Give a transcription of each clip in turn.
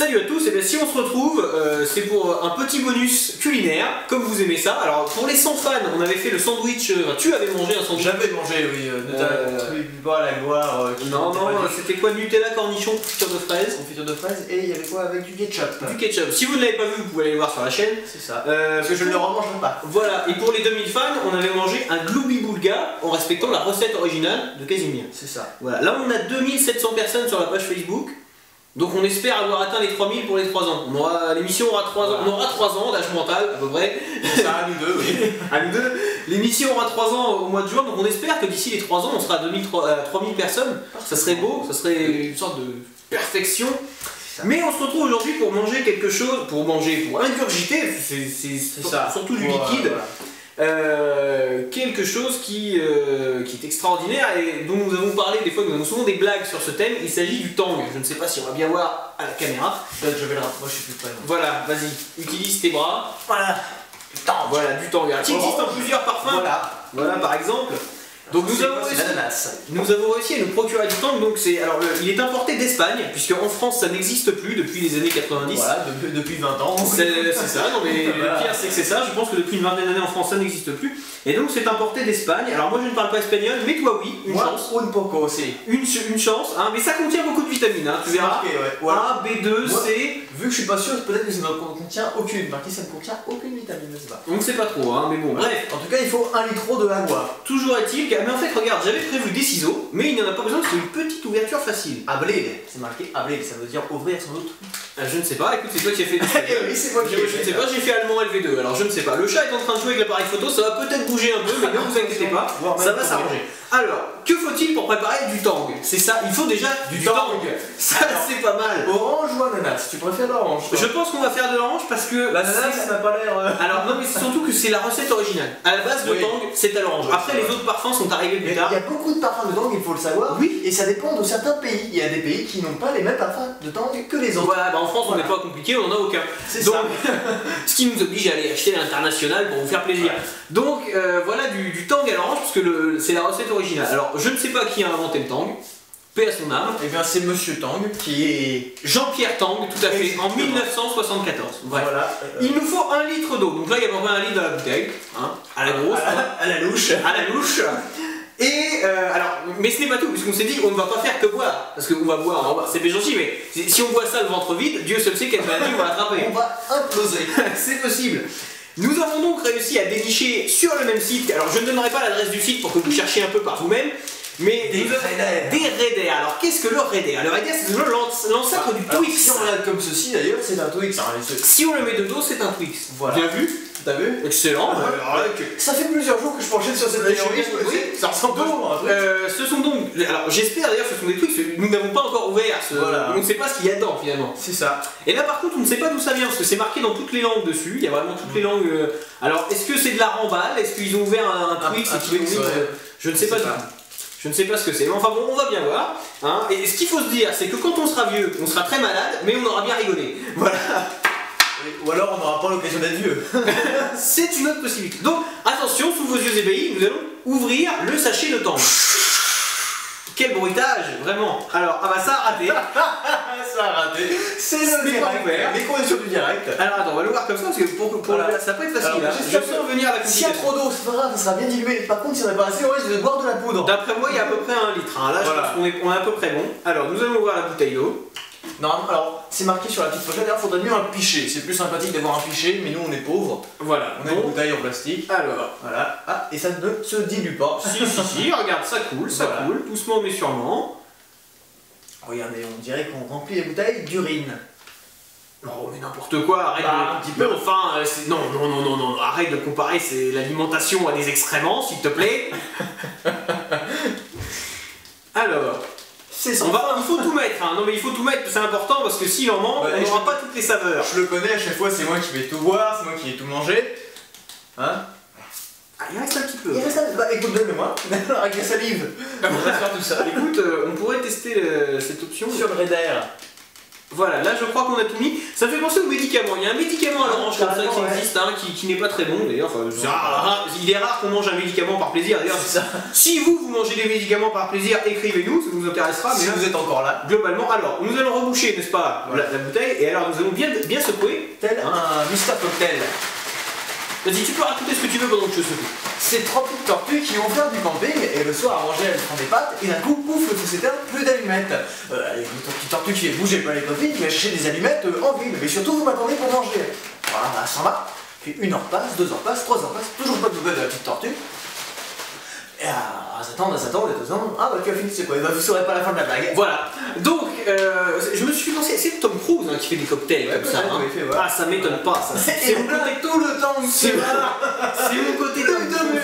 Salut à tous, et bien si on se retrouve, c'est pour un petit bonus culinaire, comme vous aimez ça. Alors pour les 100 fans, on avait fait le sandwich, tu avais mangé un sandwich. J'avais mangé, oui, pas la gloire. Non, c'était quoi? Nutella, cornichon, confiture de fraises. Confiture de fraises, et il y avait quoi avec du ketchup. Du ketchup. Si vous ne l'avez pas vu, vous pouvez aller le voir sur la chaîne. C'est ça. Parce que je ne le remangerai pas. Voilà, et pour les 2000 fans, on avait mangé un Glooby Boulga en respectant la recette originale de Casimir. C'est ça. Voilà, là on a 2700 personnes sur la page Facebook. Donc on espère avoir atteint les 3000 pour les 3 ans. L'émission aura 3 ans, on aura 3 ans d'âge mental à peu près. Ça à nous deux, oui. À nous deux. L'émission aura 3 ans au mois de juin, donc on espère que d'ici les 3 ans on sera à 3000 personnes. Ça serait beau, ça serait une sorte de perfection. Mais on se retrouve aujourd'hui pour manger quelque chose, pour ingurgiter, c'est surtout du liquide. Voilà. Quelque chose qui est extraordinaire et dont nous avons parlé des fois, nous avons souvent des blagues sur ce thème. Il s'agit du tang. Je ne sais pas si on va bien voir à la caméra. Je vais le moi je suis plus près. Voilà, vas-y, utilise tes bras. Voilà, du tang. Voilà, du tang. Il existe en plusieurs parfums. Voilà par exemple. Donc nous avons réussi à nous procurer du tang. Donc il est importé d'Espagne, puisque en France ça n'existe plus depuis les années 90. Voilà, depuis 20 ans. C'est ça, non mais le pire c'est que c'est ça, je pense que depuis une vingtaine d'années en France ça n'existe plus. Et donc c'est importé d'Espagne. Alors moi je ne parle pas espagnol, mais toi oui, une chance. Un poco aussi. Une chance, hein, mais ça contient beaucoup de vitamines, hein, tu verras. A, B2, C. Vu que je suis pas sûr, peut-être que ça ne contient aucune. Marqué ça ne contient aucune vitamine, je sais pas. On ne sait pas trop, hein, mais bon, bref. En tout cas, il faut 1 litre de agua. Toujours est-il que, mais en fait, regarde, j'avais prévu des ciseaux, mais il n'y en a pas besoin, c'est une petite ouverture facile. Abrir, c'est marqué abrir, ça veut dire ouvrir sans doute. Je ne sais pas, écoute, c'est toi qui as fait des oui, c'est moi qui ai fait. Je ne sais pas, j'ai fait allemand LV2, alors je ne sais pas. Le chat est en train de jouer avec l'appareil photo, ça va peut-être bouger un peu, mais ne vous inquiétez pas, ça va s'arranger. Alors, que faut-il pour préparer du tang? C'est ça, il faut déjà du tang. Ça, c'est pas mal. Orange ou ananas? Tu préfères l'orange? Je pense qu'on va faire de l'orange parce que l'ananas ça n'a pas l'air. Alors non, mais c'est surtout que c'est la recette originale. À la base, le tang, c'est à l'orange. Après, les autres parfums sont arrivés plus tard. Il y a beaucoup de parfums de tang, il faut le savoir. Oui. Et ça dépend de certains pays. Il y a des pays qui n'ont pas les mêmes parfums de tang que les autres. Voilà, en France, on n'est pas compliqué, on n'en a aucun. C'est ça. Ce qui nous oblige à aller acheter à l'international pour vous faire plaisir. Donc voilà du tang à l'orange parce que c'est la recette originale. Alors je ne sais pas qui a inventé le tang, paix à son âme. Et bien c'est Monsieur Tang qui est Jean-Pierre Tang, tout à fait, en 1974. Voilà. Il nous faut 1 litre d'eau. Donc là il y a vraiment 1 litre dans la bouteille, hein, à la grosse, à la louche. À la louche. Et alors, mais ce n'est pas tout, puisqu'on s'est dit on ne va pas faire que boire, parce qu'on va boire, c'est gentil, mais si on boit ça le ventre vide, Dieu seul sait quelle maladie on va attraper. On va imploser. C'est possible. Nous avons donc réussi à dénicher sur le même site, alors je ne donnerai pas l'adresse du site pour que vous cherchiez un peu par vous-même, mais des Raiders. Alors qu'est-ce que le Raider? Le Raider c'est l'ancêtre du Twix. Si on regarde comme ceci d'ailleurs, c'est un Twix. Si on le met de dos, c'est un Twix. Voilà. Bien vu? T'as vu? Excellent. Ça fait plusieurs jours que je penchais sur cette théorie. Oui, ça ressemble à un truc. Ce sont donc, alors j'espère d'ailleurs que ce sont des Twix, nous n'avons pas encore ouvert, on ne sait pas ce qu'il y a dedans finalement. C'est ça. Et là par contre on ne sait pas d'où ça vient, parce que c'est marqué dans toutes les langues dessus, il y a vraiment toutes les langues. Alors est-ce que c'est de la remballe? Est-ce qu'ils ont ouvert un Twix et qu'ils ont mis, je ne sais pas du tout. Je ne sais pas ce que c'est, mais enfin bon, on va bien voir. Hein. Et ce qu'il faut se dire, c'est que quand on sera vieux, on sera très malade, mais on aura bien rigolé. Voilà. Ou alors on n'aura pas l'occasion d'être vieux. C'est une autre possibilité. Donc attention, sous vos yeux ébahis, nous allons ouvrir le sachet de tang. Quel bruitage, vraiment. Alors, ah bah ça a raté. Ça a raté. C'est le direct. Les conditions du direct. Alors attends, on va le voir comme ça parce que pour ça peut être facile. Alors, je sens venir à la s'il y a trop d'eau, c'est pas grave, ça sera bien dilué. Par contre, si on n'a pas assez, on risque de boire de la poudre. D'après moi, il y a à peu près 1 litre. Hein. Là, je pense qu'on est à peu près bon. Alors, nous allons ouvrir la bouteille d'eau. Non, alors c'est marqué sur la petite pochette, d'ailleurs il faudrait mieux un pichet, c'est plus sympathique d'avoir un pichet, mais nous on est pauvres. Voilà, on a une bouteille en plastique. Alors, voilà, ah, et ça ne se dilue pas. Si, regarde, ça coule, doucement mais sûrement. Regardez, on dirait qu'on remplit les bouteilles d'urine. Non, mais n'importe quoi, arrête un petit peu. Enfin, non, arrête de comparer l'alimentation à des excréments, s'il te plaît. Alors. Il faut tout mettre, hein. Non mais il faut tout mettre, c'est important parce que s'il en manque, on n'aura pas toutes les saveurs. Je le connais, à chaque fois c'est moi qui vais tout boire, c'est moi qui vais tout manger. Hein? Ah, il reste un petit peu. Il reste un peu. Bah écoute, donne-le-moi. Avec la salive. On va faire tout ça. Écoute, on pourrait tester cette option. Sur le Raider. Voilà, là je crois qu'on a tout mis. Ça me fait penser aux médicaments. Il y a un médicament à l'orange comme ça qui existe, hein, qui n'est pas très bon d'ailleurs. Enfin, il est rare qu'on mange un médicament par plaisir. D'ailleurs, si vous mangez des médicaments par plaisir, écrivez-nous, ça nous intéressera. Si mais vous êtes encore là. Globalement, alors, nous allons reboucher, n'est-ce pas, la bouteille, et alors nous allons bien secouer. Tel un Mister Cocktail. Vas-y, tu peux raconter ce que tu veux pendant que je secoue. C'est 3 petites tortues qui vont faire du camping et le soir à manger elles font des pâtes et d'un coup pouf le tout s'éteint, plus d'allumettes. Les petites tortues qui bougez pas les copines, qui va chercher des allumettes en ville, mais surtout vous m'attendez pour manger. Voilà, bah, ça va. Puis 1 heure passe, 2 heures passe, 3 heures passe, toujours pas de nouvelles de la petite tortue. Et elles attendent, ah bah tu as fini, c'est quoi? Bah, vous saurez pas la fin de la blague. Voilà, donc je me suis pensé, c'est Tom Cruise hein, qui fait des cocktails comme ça. Hein. Voilà. Ah, ça m'étonne pas, ça. C'est mon côté tout le temps, c'est mon côté Tom Cruise.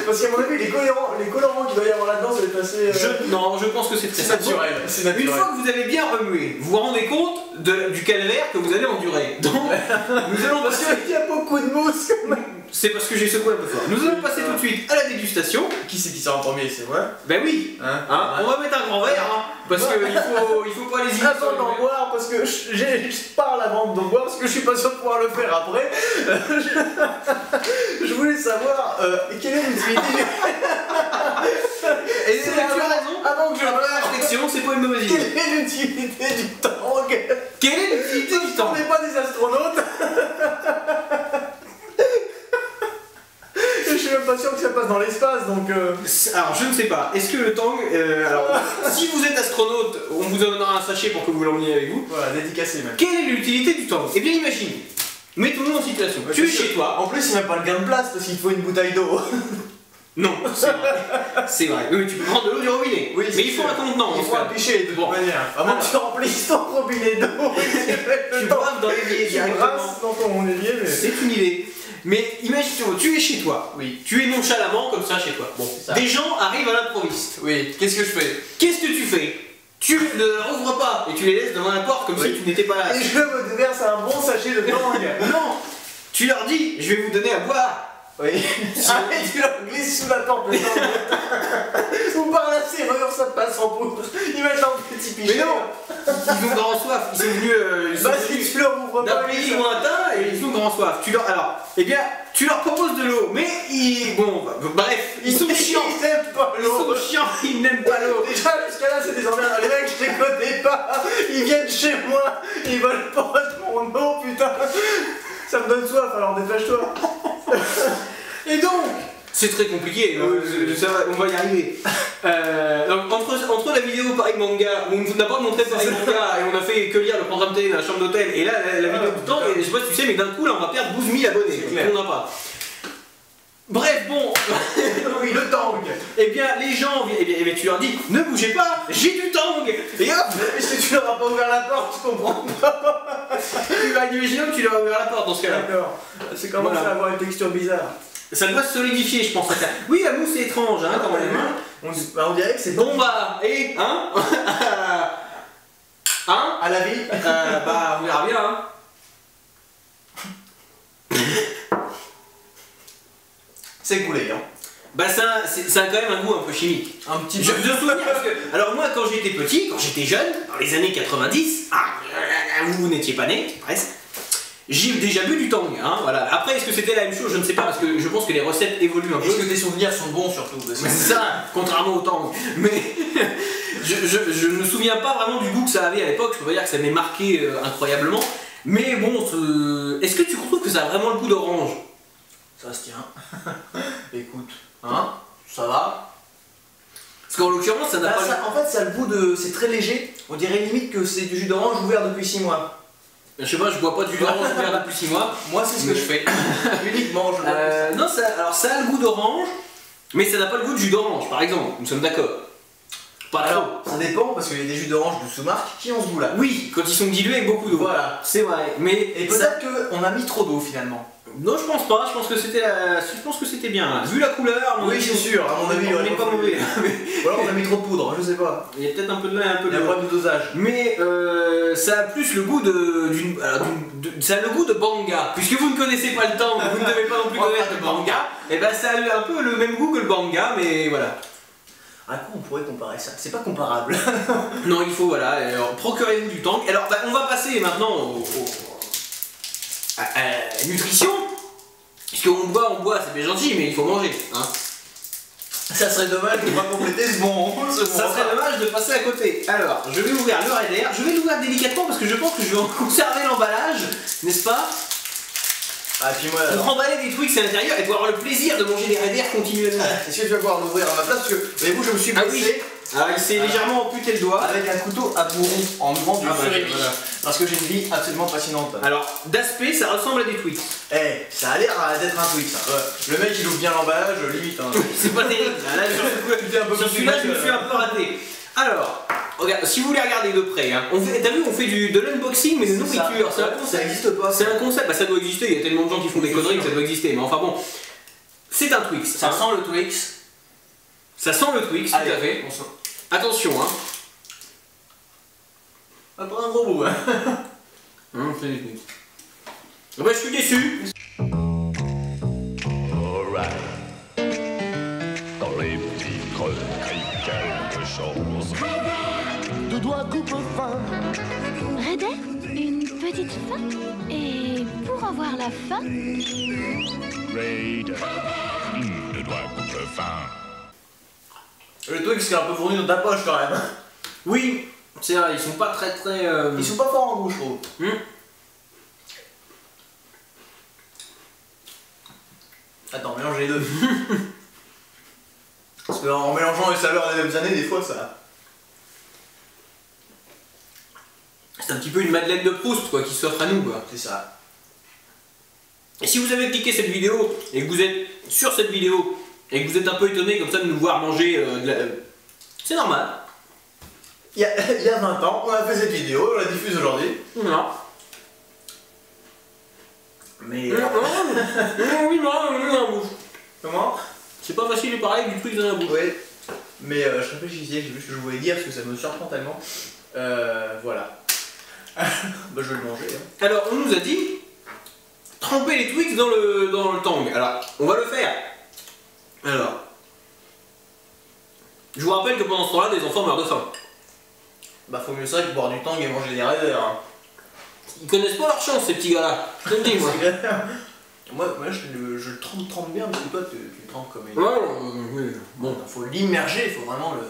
Parce qu'à mon avis, les colorants qu'il doit y avoir là-dedans, ça va être assez. Non, je pense que c'est très naturel. Une fois que vous avez bien remué, vous vous rendez compte du calvaire que vous allez endurer. Donc, nous allons passer. Il y a beaucoup de mousse quand même. C'est parce que j'ai secoué un peu fort. Nous allons passer tout de suite à la dégustation. Qui c'est qui sort en premier, c'est vrai? Ben oui. On va mettre un grand verre, hein, parce qu'il faut pas les hésiter. Avant d'en boire, parce que je parle avant d'en boire, parce que je suis pas sûr de pouvoir le faire après. Je voulais savoir quelle est l'utilité. Et tu as raison. Avant que je la réflexion, c'est pas une mauvaise idée. Quelle est l'utilité du tang? Quelle est l'utilité du tang? On n'est pas des astronautes. Je suis même pas sûr que ça passe dans l'espace, donc. Alors je ne sais pas. Est-ce que le tang, alors si vous êtes astronaute, on vous donnera un sachet pour que vous l'emmeniez avec vous. Voilà, dédicacé même. Quelle est l'utilité du tang? Eh bien imagine. Mettons-nous en situation. Tu es chez toi. En plus, il n'y a pas le gain de place parce qu'il faut une bouteille d'eau. Non, c'est vrai. C'est vrai. Oui, tu peux prendre de l'eau du robinet. Oui, mais il faut un contenant. Il faut un pichet de toute manière. Avant que tu remplisses ton robinet d'eau, tu braves dans l'évier directement. Dans ton évier, mais. C'est une idée. Mais imagine, tu es chez toi. Oui. Tu es nonchalamment comme ça chez toi. Bon, des gens arrivent à l'improviste. Oui. Qu'est-ce que je fais? Qu'est-ce que tu fais? Tu ne leur ouvres pas et tu les laisses devant la porte comme si tu n'étais pas là. Et je me déverse un bon sachet de tang. Non. Tu leur dis, je vais vous donner à boire. Oui. Et tu leur glisses sous la porte le tang. Ou par la serrure, ça te passe en poudre. Ils mettent un petit pichet. Mais non. Ils ont grand soif. Ils sont venus. Si tu leur ouvres d'un pas. pays lointain et ils ont grand soif. Tu leur proposes de l'eau, mais bref, ils sont chiants. Ils n'aiment pas l'eau. Ils sont chiants, ils n'aiment pas l'eau. Déjà, jusqu'à là, c'est des emmerdes. Les mecs, je les connais pas. Ils viennent chez moi. Ils veulent pas de mon eau, putain. Ça me donne soif, alors dépêche-toi. Et donc, c'est très compliqué, on va y arriver. Donc, entre la vidéo Paris Manga, où on n'a pas montré Paris Manga et on a fait que lire le programme télé dans la chambre d'hôtel, et là la vidéo du temps, et je sais pas si tu sais, mais d'un coup là on va perdre 12 000 abonnés. On n'a pas. Bref, bon, oui, le tang. Eh bien, les gens, tu leur dis, ne bougez pas, j'ai du tang. Et hop. Mais si tu leur as pas ouvert la porte, tu comprends pas. Tu vas imaginer que tu leur as ouvert la porte dans ce cas-là. D'accord. C'est commencé à avoir une texture bizarre. Ça doit se solidifier, je pense. Oui, la mousse est étrange, hein, quand même. On dirait que c'est bon. Bah, et hein. Hein. À la vie. Bah, on verra bien. Hein. C'est coulé, hein. Bah ça a quand même un goût un peu chimique. Un petit peu. Je me souviens parce que, alors moi quand j'étais petit, quand j'étais jeune, dans les années 90, vous n'étiez pas né, presque, j'ai déjà bu du tang, hein, voilà. Après est-ce que c'était la même chose, je ne sais pas, parce que je pense que les recettes évoluent un peu. Est-ce que tes souvenirs sont bons surtout? C'est ça, contrairement au tang. Mais je ne me souviens pas vraiment du goût que ça avait à l'époque, je peux pas dire que ça m'ait marqué incroyablement. Mais bon, est-ce que tu trouves que ça a vraiment le goût d'orange? Ça se tient. Écoute, hein, ça va. Parce qu'en l'occurrence, ça n'a pas. En fait, ça a le goût de. C'est très léger. On dirait limite que c'est du jus d'orange ouvert depuis 6 mois. Je sais pas, je bois pas du jus d'orange ouvert depuis 6 mois. Moi, c'est ce que je fais. Uniquement, je bois. Non, alors ça a le goût d'orange, mais ça n'a pas le goût de jus d'orange, par exemple. Nous sommes d'accord. Pas alors, ça dépend parce qu'il y a des jus d'orange de sous-marque qui ont ce goût-là. Oui, quand ils sont dilués avec beaucoup d'eau. Voilà, c'est vrai. Mais et peut-être qu'on a mis trop d'eau finalement. Non, je pense pas. Je pense que c'était bien. Là. Vu la couleur, oui, c'est sûr. À mon avis, on n'est pas mauvais. Ou alors on a mis trop de poudre, je sais pas. Il y a peut-être un peu de lait, un peu de. Il y a un problème de dosage. Mais ça a plus le goût ça a le goût de banga. Puisque vous ne connaissez pas le temps, vous ne devez pas non plus connaître le banga. Et ben ça a un peu le même goût que le banga, mais voilà. À quoi on pourrait comparer ça? C'est pas comparable. Non, il faut, voilà, procurez-vous du Tang. Alors, bah, on va passer maintenant à la nutrition. Puisqu'on boit, c'est bien gentil, mais il faut manger. Hein. Ça serait dommage de ne pas compléter ce bon. Ça serait dommage de passer à côté. Alors, je vais ouvrir le Raider. Je vais l'ouvrir délicatement parce que je pense que je vais en conserver l'emballage, n'est-ce pas? Ah, puis moi. Pour emballer des Twix à l'intérieur et pour avoir le plaisir de manger des Raiders continuellement. Est-ce que tu vas pouvoir l'ouvrir à ma place? Parce que, voyez-vous, je me suis blessé. Ah oui. Alors, il s'est légèrement amputé le doigt. Avec un couteau à bourron en ouvrant du surimi. Voilà. Parce que j'ai une vie absolument fascinante. Alors, d'aspect, ça ressemble à des Twix. Eh, ça a l'air d'être un Twix. Hein. Ouais. Le mec, il ouvre bien l'emballage, limite. Hein. C'est pas terrible. Là, sur celui-là, je me suis un peu raté. Alors, regarde, si vous voulez regarder de près, hein, t'as vu, on fait de l'unboxing, mais de nourriture. Ça n'existe pas. C'est un concept, bah, ça doit exister, il y a tellement de gens qui font des conneries que ça doit exister, mais enfin bon. C'est un Twix. Ça sent le Twix. Ça sent le Twix, tout à fait. Attention, hein. Pas pour un gros bout, hein. C'est des Twix. Ah bah, je suis déçu. Alright. Quand les petits creux crient quelque chose. Deux doigts coupe fin. Raider, une petite fin. Et pour avoir la fin, Raider. Deux doigts coupe fin. Le Twix qui est un peu fourni dans ta poche quand même. Oui, c'est vrai, ils sont pas très. Ils sont pas forts en goût, je trouve. Attends, mélange les deux. Parce qu'en mélangeant les saveurs des mêmes années, des fois ça. C'est un petit peu une Madeleine de Proust, quoi, qui s'offre à nous, quoi. C'est ça. Et si vous avez cliqué cette vidéo et que vous êtes sur cette vidéo et que vous êtes un peu étonné comme ça de nous voir manger c'est normal. Il y a 20 ans, on a fait cette vidéo, on la diffuse aujourd'hui. Non. Mais. Oui, non. Comment? C'est pas facile de parler du truc dans la bouche. Oui. Mais je réfléchissais, j'ai vu ce que je voulais dire parce que ça me surprend tellement. Voilà. Bah je vais le manger. Hein. Alors, on nous a dit tremper les Twix dans le Tang. Alors, on va le faire. Alors, je vous rappelle que pendant ce temps-là, des enfants meurent de faim. Bah faut mieux ça que boire du Tang et manger des Raiders. Hein. Ils connaissent pas leur chance, ces petits gars-là. Je te le dis, moi. moi je le trempe bien parce que toi tu le trempes comme une. Ouais, oui. Bon. Faut l'immerger, faut vraiment le.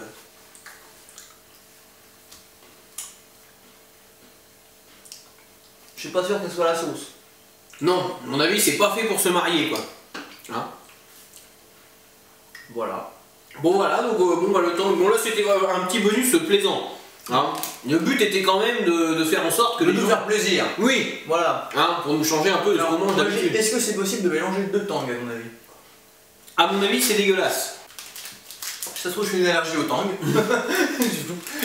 Je suis pas sûr que ce soit la sauce. Non, à mon avis, c'est pas fait pour se marier, quoi. Hein? Voilà. Bon, voilà, donc le Tang. Bon, là, c'était un petit bonus plaisant. Hein? Le but était quand même de faire en sorte que De les nous gens... faire plaisir. Oui, Voilà. hein, pour nous changer un peu de ce qu'on mange d'habitude. Est-ce que c'est possible de mélanger deux Tang à ton avis? À mon avis, c'est dégueulasse. Si ça se trouve, je fais une allergie au Tang.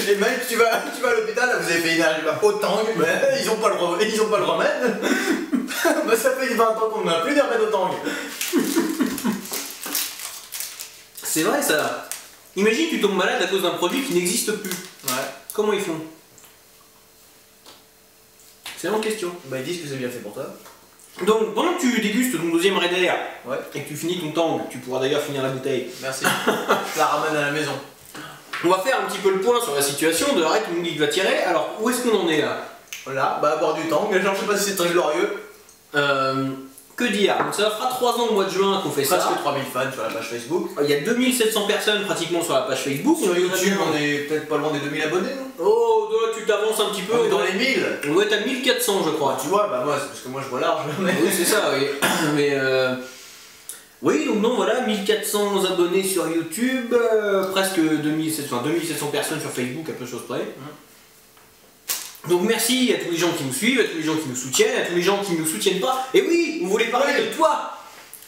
Et mec, tu vas à l'hôpital, là, vous avez fait une allergie au Tang, mais ils ont pas le remède. Bah, ça fait 20 ans qu'on n'a plus de remède au Tang. C'est vrai, ça. Imagine, tu tombes malade à cause d'un produit qui n'existe plus. Ouais. Comment ils font? C'est la question. Bah, ils disent que c'est bien fait pour toi. Donc, pendant que tu dégustes ton deuxième Raider Ouais. et que tu finis ton Tang, tu pourras d'ailleurs finir la bouteille. Merci. Je la ramène à la maison. On va faire un petit peu le point sur la situation de Arrête Mouli qui va tirer. Alors, où est-ce qu'on en est là? Voilà, bah, boire du Tang. Genre, je sais pas si c'est très glorieux. Que dire? Donc, ça fera 3 ans au mois de juin qu'on fait Presque ça. 3000 fans sur la page Facebook. Il y a 2700 personnes pratiquement sur la page Facebook. Sur YouTube, on est peut-être pas loin des 2000 abonnés, non? Oh, là, tu t'avances un petit peu. On est dans les 1000. On doit être à 1400, je crois. Tu vois, bah moi, c'est parce que moi je vois large. Oui, c'est ça, oui. Mais oui, donc non, voilà, 1400 abonnés sur YouTube, presque 2700 personnes sur Facebook, à peu de choses près. Donc merci à tous les gens qui nous suivent, à tous les gens qui nous soutiennent, à tous les gens qui ne nous soutiennent pas. Et oui, on voulait parler de toi.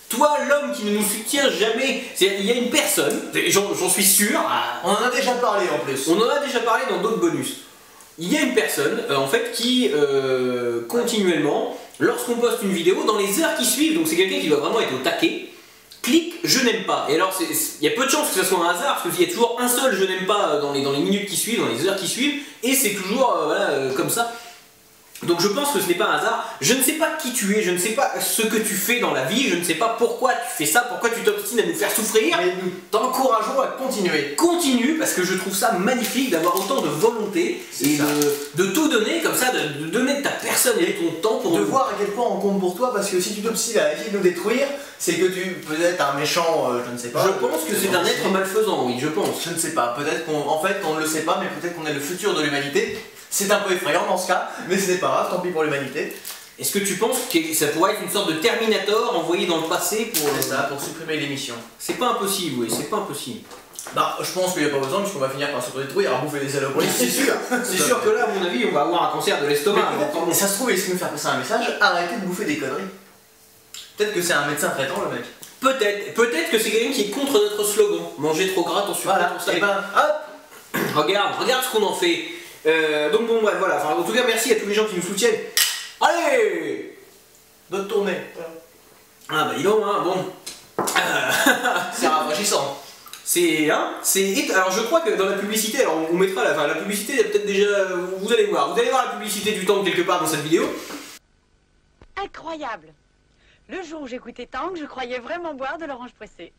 Toi, l'homme qui ne nous soutient jamais. Il y a une personne, j'en suis sûr. On en a déjà parlé en plus. On en a déjà parlé dans d'autres bonus. Il y a une personne, en fait, qui continuellement, lorsqu'on poste une vidéo, dans les heures qui suivent, donc c'est quelqu'un qui doit vraiment être au taquet, clique je n'aime pas. Et alors, il y a peu de chances que ce soit un hasard, parce qu'il y a toujours un seul je n'aime pas dans les minutes qui suivent, dans les heures qui suivent, et c'est toujours voilà, comme ça. Donc je pense que ce n'est pas un hasard, je ne sais pas qui tu es, je ne sais pas ce que tu fais dans la vie, je ne sais pas pourquoi tu fais ça, pourquoi tu t'obstines à nous faire souffrir. Mais nous t'encourageons à continuer. Continue, parce que je trouve ça magnifique d'avoir autant de volonté et de tout donner comme ça, de donner de ta personne et de ton temps pour De nous. voir à quel point on compte pour toi, parce que si tu t'obstines à essayer de nous détruire, c'est que tu peux être un méchant, je ne sais pas. Je pense que c'est un être malfaisant, oui, je pense. Je ne sais pas, peut-être qu'en fait on ne le sait pas, mais peut-être qu'on est le futur de l'humanité. C'est un peu effrayant dans ce cas, mais ce n'est pas grave, tant pis pour l'humanité. Est-ce que tu penses que ça pourrait être une sorte de Terminator envoyé dans le passé pour... C'est ça, pour supprimer l'émission. C'est pas impossible, oui, c'est pas impossible. Bah, je pense qu'il n'y a pas besoin, puisqu'on va finir par se détruire, à bouffer les saloperies, c'est sûr. C'est sûr que là, à mon avis, on va avoir un cancer de l'estomac. Mais ça se trouve, il essaie de nous faire passer un message, arrêtez de bouffer des conneries. Peut-être que c'est un médecin traitant, le mec. Peut-être que c'est quelqu'un qui est contre notre slogan. Manger trop gras, ton sucre, Voilà, ton salé. et ben, hop. Regarde ce qu'on en fait. Donc bon, bref, voilà. Enfin, en tout cas, merci à tous les gens qui nous soutiennent. Allez, D'autres tournées. ah bah dis donc, hein, bon. C'est rafraîchissant. Alors je crois que dans la publicité, alors on mettra la publicité, il y a peut-être déjà, vous allez voir la publicité du Tang quelque part dans cette vidéo. Incroyable! Le jour où j'écoutais Tang, je croyais vraiment boire de l'orange pressée.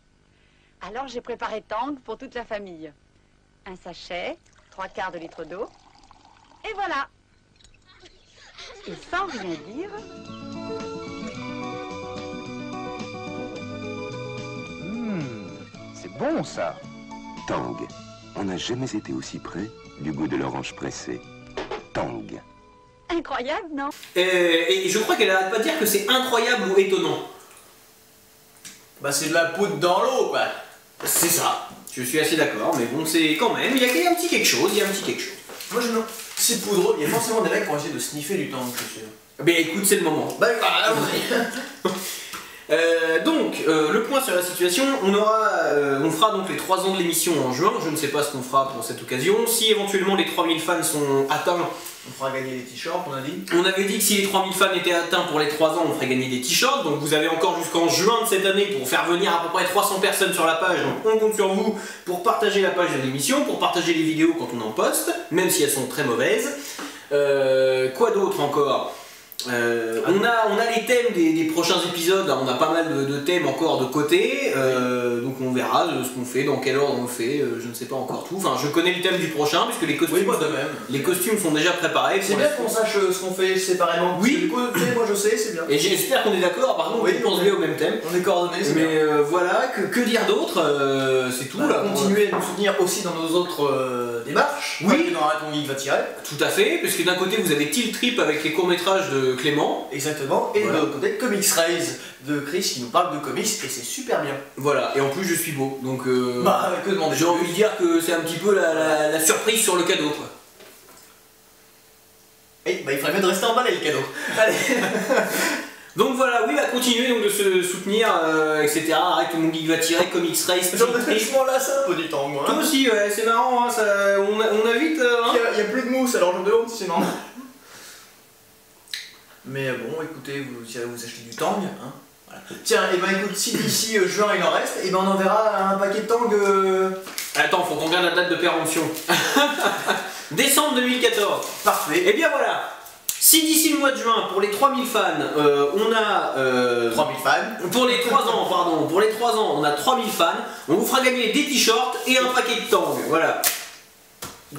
Alors j'ai préparé Tang pour toute la famille. Un sachet, 3/4 de litre d'eau, et voilà! Et sans rien dire... C'est bon ça. Tang. On n'a jamais été aussi près du goût de l'orange pressée. Tang. Incroyable, non? Et je crois qu'elle arrête pas de dire que c'est incroyable ou étonnant. Bah, c'est de la poudre dans l'eau, quoi. C'est ça. Je suis assez d'accord, mais bon, c'est quand même, il y a un petit quelque chose, Moi, je non. C'est poudreux, il y a forcément des mecs qui vont essayer de sniffer du Tang, je suis sûr. Ben écoute, c'est le moment. Bah, allons-y. Donc, le point sur la situation, on fera donc les 3 ans de l'émission en juin, je ne sais pas ce qu'on fera pour cette occasion. Si éventuellement les 3000 fans sont atteints, On fera gagner des t-shirts, on a dit. on avait dit que si les 3000 fans étaient atteints pour les 3 ans, on ferait gagner des t-shirts, donc vous avez encore jusqu'en juin de cette année pour faire venir à peu près 300 personnes sur la page, donc on compte sur vous pour partager la page de l'émission, pour partager les vidéos quand on en poste, même si elles sont très mauvaises. Quoi d'autre encore? On a les thèmes des prochains épisodes, on a pas mal de thèmes encore de côté, donc on verra ce qu'on fait, dans quel ordre on le fait, je ne sais pas encore tout. Enfin, je connais le thème du prochain puisque les costumes, moi de même. les costumes sont déjà préparés. C'est bien qu'on sache ce qu'on fait séparément. Oui. Du coup, moi je sais, c'est bien. Et j'espère qu'on est d'accord, par contre Oui, on pense bien au même thème. On est coordonnés, c'est bien. Mais voilà, que dire d'autre, c'est tout. On va là. continuer à nous soutenir aussi dans nos autres démarches. Oui. Pas que dans Arrête ton geek va tirer. Tout à fait, parce que d'un côté vous avez Tilt Trip avec les courts-métrages de Clément. Exactement. Et Voilà. de l'autre côté, Comics Raise de Chris qui nous parle de comics et c'est super bien. Voilà, et en plus je suis beau, donc Bah, que demander j'ai de envie plus. de dire que c'est un petit peu la surprise sur le cadeau, quoi. Eh, bah il ferait mieux de rester emballé le cadeau. Allez. Donc voilà, oui, continuer continuer donc de se soutenir, etc. Arrête que mon geek va tirer, Comics Race, J'en Tilt Trip. ai là ça un peu du temps, moi. Toi aussi, ouais, c'est marrant, hein, on a vite. Hein. Il y a plus de mousse, alors je me demande si c'est normal. Mais bon, écoutez, vous irez vous acheter du Tang, hein. Voilà. Tiens, et ben écoute, si d'ici juin il en reste, et ben on enverra un paquet de Tang. Attends, faut qu'on regarde la date de péremption. Décembre 2014. Parfait. Et bien voilà. Si d'ici le mois de juin, pour les 3000 fans, on a... 3000 fans. Pour les 3 ans, pardon, pour les 3 ans, on a 3000 fans, on vous fera gagner des t-shirts et un paquet de Tang, voilà.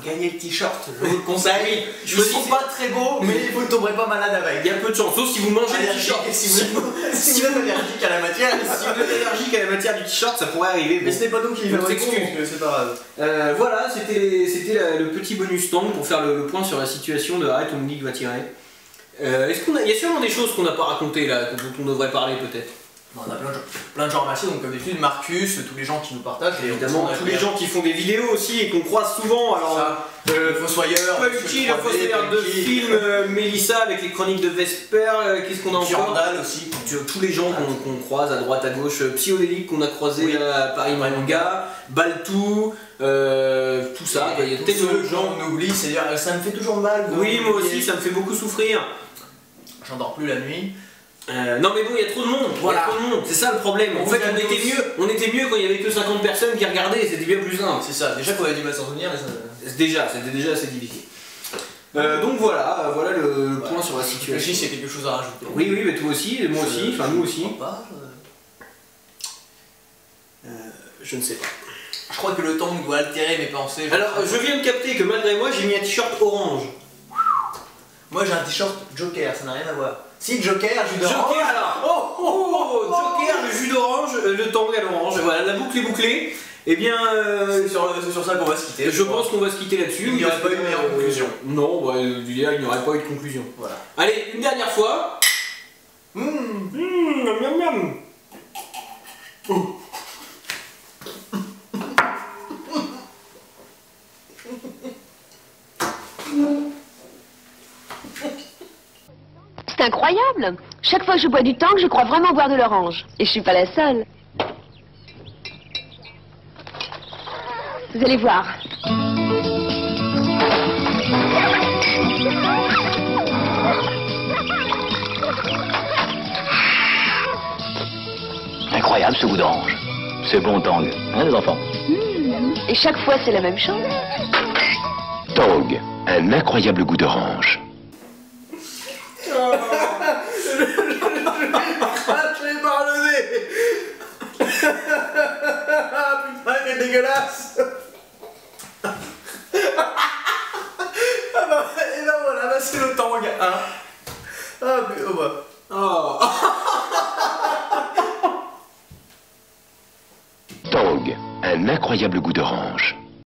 Gagnez le t-shirt, je vous le conseille. Je Ils me sont dis- pas très beaux, mais vous ne tomberez pas malade avec. Il y a peu de chance, sauf si vous mangez le t-shirt. Si vous êtes allergique à la matière, Si vous êtes allergique à la matière du t-shirt, ça pourrait arriver. mais ce n'est pas nous qui On fabriquons, s'excuse. donc c'est pas grave. Voilà, c'était le petit bonus Tang pour faire le point sur la situation de Arrête ton geek va tirer. Est-ce qu'on a... Il y a sûrement des choses qu'on n'a pas racontées là, dont on devrait parler peut-être. On a plein de gens remerciés, donc comme d'habitude, Marcus, tous les gens qui nous partagent, et Évidemment, tous les gens qui font des vidéos aussi et qu'on croise souvent. Alors, le Fossoyeur, pas utile, la fossoyeur de film, Mélissa avec les chroniques de Vesper, qu'est-ce qu'on a encore? Jordan aussi. Tous les gens qu'on croise à droite à gauche, Psyodélique qu'on a croisé à Paris Manga, Baltou, tout ça, il y a tellement de gens. on oublie, c'est-à-dire ça me fait toujours mal. de Oui, moi oublier. aussi, ça me fait beaucoup souffrir. J'endors plus la nuit. Non mais bon, il y a trop de monde, Voilà. il y a trop de monde, c'est ça le problème. En On fait, vous aime tous. on était mieux quand il y avait que 50 personnes qui regardaient, c'était bien plus simple. C'est ça, déjà qu'on avait du mal à s'en souvenir, mais ça... C'était déjà assez difficile. Donc voilà, voilà le point sur la situation. Réfléchis, s'il y a quelque chose à rajouter. Oui, oui, mais toi aussi, moi aussi, enfin nous aussi. Je ne sais pas. Je crois que le tang doit altérer mes pensées. Alors, je viens de capter que malgré moi, j'ai mis un t-shirt orange. Moi j'ai un t-shirt Joker, ça n'a rien à voir. Si, Joker, jus d'orange. Joker alors. Joker, le jus d'orange, le tang à l'orange. Voilà, la boucle est bouclée. Eh bien, c'est sur ça qu'on va se quitter. Je pense qu'on va se quitter là-dessus. Il n'y aurait pas eu de meilleure conclusion. Non, bah, il n'y aurait pas eu de conclusion. Voilà. Allez, une dernière fois. Miam miam. C'est incroyable. Chaque fois que je bois du tang, je crois vraiment boire de l'orange. Et je suis pas la seule. Vous allez voir. Incroyable ce goût d'orange. C'est bon tang, hein les enfants? Et chaque fois, c'est la même chose. Tang, un incroyable goût d'orange. Je l'ai par le nez. Putain, il est dégueulasse. Et ben voilà, bah c'est le tang, hein. Ah, mais oh bah. Oh. Tang, un incroyable goût d'orange.